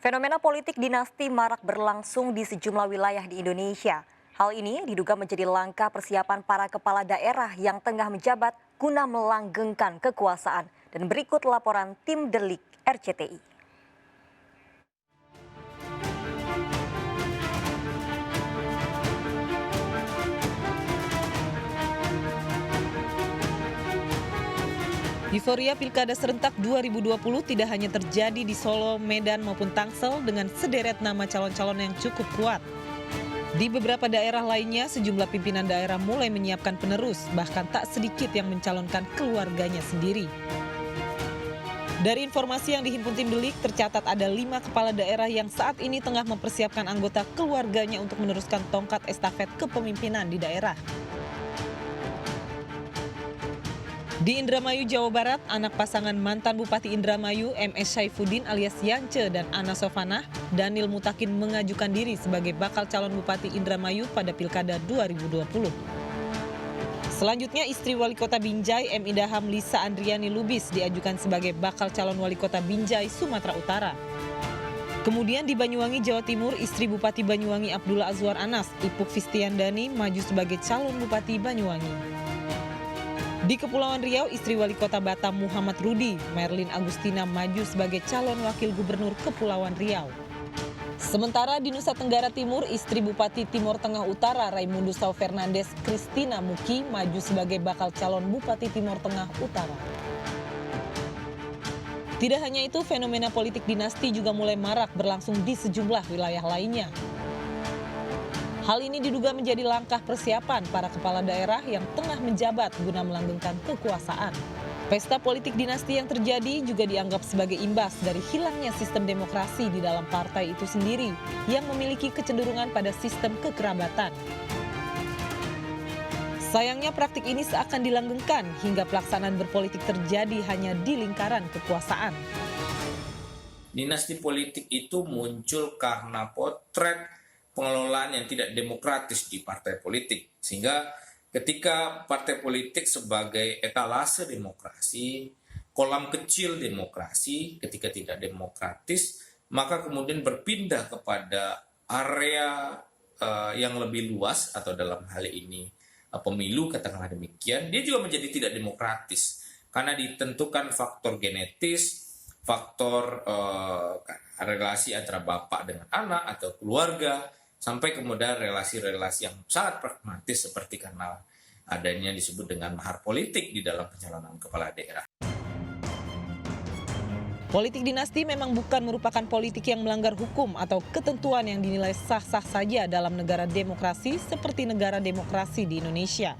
Fenomena politik dinasti marak berlangsung di sejumlah wilayah di Indonesia. Hal ini diduga menjadi langkah persiapan para kepala daerah yang tengah menjabat guna melanggengkan kekuasaan. Dan berikut laporan tim Delik RCTI. Euforia Pilkada Serentak 2020 tidak hanya terjadi di Solo, Medan maupun Tangsel dengan sederet nama calon-calon yang cukup kuat. Di beberapa daerah lainnya, sejumlah pimpinan daerah mulai menyiapkan penerus, bahkan tak sedikit yang mencalonkan keluarganya sendiri. Dari informasi yang dihimpun tim Delik, tercatat ada 5 kepala daerah yang saat ini tengah mempersiapkan anggota keluarganya untuk meneruskan tongkat estafet kepemimpinan di daerah. Di Indramayu, Jawa Barat, anak pasangan mantan Bupati Indramayu MS Saifuddin alias Yance dan Ana Sovanah, Daniel Mutakin mengajukan diri sebagai bakal calon Bupati Indramayu pada Pilkada 2020. Selanjutnya, istri Wali Kota Binjai M. Indaham Lisa Andriani Lubis diajukan sebagai bakal calon Wali Kota Binjai, Sumatera Utara. Kemudian di Banyuwangi, Jawa Timur, istri Bupati Banyuwangi Abdullah Azwar Anas, Ipuk Fistiandani maju sebagai calon Bupati Banyuwangi. Di Kepulauan Riau, istri Wali Kota Batam Muhammad Rudi, Merlin Agustina maju sebagai calon Wakil Gubernur Kepulauan Riau. Sementara di Nusa Tenggara Timur, istri Bupati Timor Tengah Utara Raimundo Sao Fernandes Christina Muki maju sebagai bakal calon Bupati Timor Tengah Utara. Tidak hanya itu, fenomena politik dinasti juga mulai marak berlangsung di sejumlah wilayah lainnya. Hal ini diduga menjadi langkah persiapan para kepala daerah yang tengah menjabat guna melanggengkan kekuasaan. Pesta politik dinasti yang terjadi juga dianggap sebagai imbas dari hilangnya sistem demokrasi di dalam partai itu sendiri yang memiliki kecenderungan pada sistem kekerabatan. Sayangnya praktik ini seakan dilanggengkan hingga pelaksanaan berpolitik terjadi hanya di lingkaran kekuasaan. Dinasti politik itu muncul karena potret pengelolaan yang tidak demokratis di partai politik. Sehingga ketika partai politik sebagai etalase demokrasi, kolam kecil demokrasi, ketika tidak demokratis, maka kemudian berpindah kepada area yang lebih luas, atau dalam hal ini pemilu, katakanlah demikian, dia juga menjadi tidak demokratis. Karena ditentukan faktor genetis, faktor relasi antara bapak dengan anak atau keluarga, sampai kemudian relasi-relasi yang sangat pragmatis seperti karena adanya disebut dengan mahar politik di dalam pencalonan kepala daerah. Politik dinasti memang bukan merupakan politik yang melanggar hukum atau ketentuan yang dinilai sah-sah saja dalam negara demokrasi seperti negara demokrasi di Indonesia.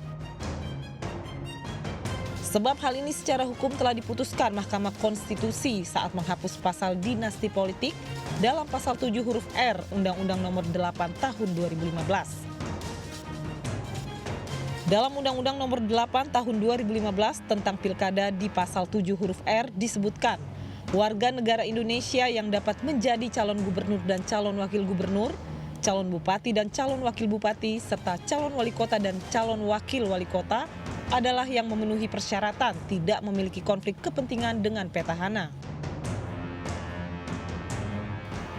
Sebab hal ini secara hukum telah diputuskan Mahkamah Konstitusi saat menghapus pasal dinasti politik dalam pasal 7 huruf R Undang-Undang Nomor 8 Tahun 2015. Dalam Undang-Undang Nomor 8 Tahun 2015 tentang Pilkada di pasal 7 huruf R disebutkan warga negara Indonesia yang dapat menjadi calon gubernur dan calon wakil gubernur, calon bupati dan calon wakil bupati, serta calon wali kota dan calon wakil wali kota adalah yang memenuhi persyaratan tidak memiliki konflik kepentingan dengan petahana.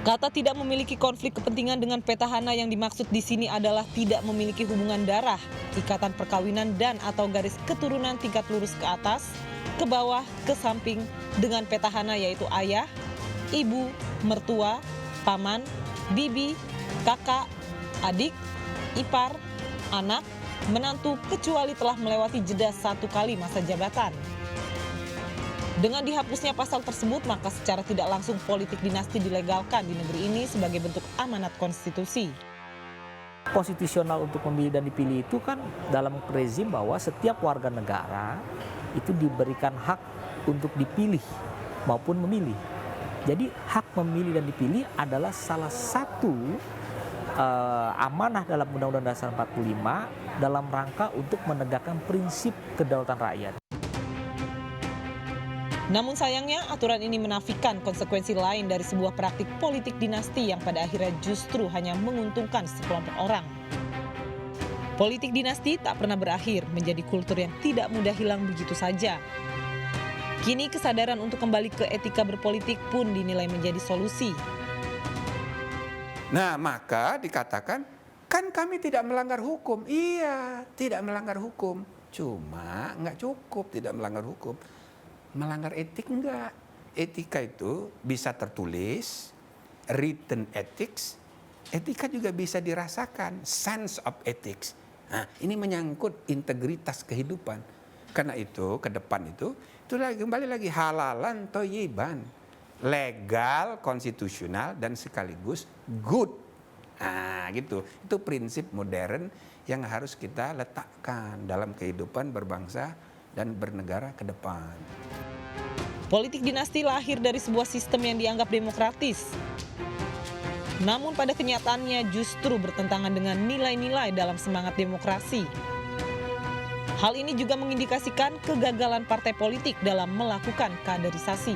Kata tidak memiliki konflik kepentingan dengan petahana yang dimaksud di sini adalah tidak memiliki hubungan darah, ikatan perkawinan dan atau garis keturunan tingkat lurus ke atas, ke bawah, ke samping dengan petahana yaitu ayah, ibu, mertua, paman, bibi, kakak, adik, ipar, anak, menantu kecuali telah melewati jeda 1 kali masa jabatan. Dengan dihapusnya pasal tersebut, maka secara tidak langsung politik dinasti dilegalkan di negeri ini sebagai bentuk amanat konstitusi. Konstitusional untuk memilih dan dipilih itu kan dalam rezim bahwa setiap warga negara itu diberikan hak untuk dipilih maupun memilih. Jadi hak memilih dan dipilih adalah salah satu amanah dalam Undang-Undang Dasar 45 dalam rangka untuk menegakkan prinsip kedaulatan rakyat. Namun sayangnya aturan ini menafikan konsekuensi lain dari sebuah praktik politik dinasti yang pada akhirnya justru hanya menguntungkan sekelompok orang. Politik dinasti tak pernah berakhir menjadi kultur yang tidak mudah hilang begitu saja. Kini kesadaran untuk kembali ke etika berpolitik pun dinilai menjadi solusi. Nah, maka dikatakan, kan kami tidak melanggar hukum. Iya, tidak melanggar hukum. Cuma nggak cukup tidak melanggar hukum. Melanggar etik enggak. Etika itu bisa tertulis, written ethics. Etika juga bisa dirasakan, sense of ethics. Nah, ini menyangkut integritas kehidupan. Karena itu, ke depan itu kembali lagi halalan toyiban. Legal, konstitusional, dan sekaligus good. Nah, gitu. Itu prinsip modern yang harus kita letakkan dalam kehidupan berbangsa dan bernegara ke depan. Politik dinasti lahir dari sebuah sistem yang dianggap demokratis. Namun pada kenyataannya justru bertentangan dengan nilai-nilai dalam semangat demokrasi. Hal ini juga mengindikasikan kegagalan partai politik dalam melakukan kaderisasi.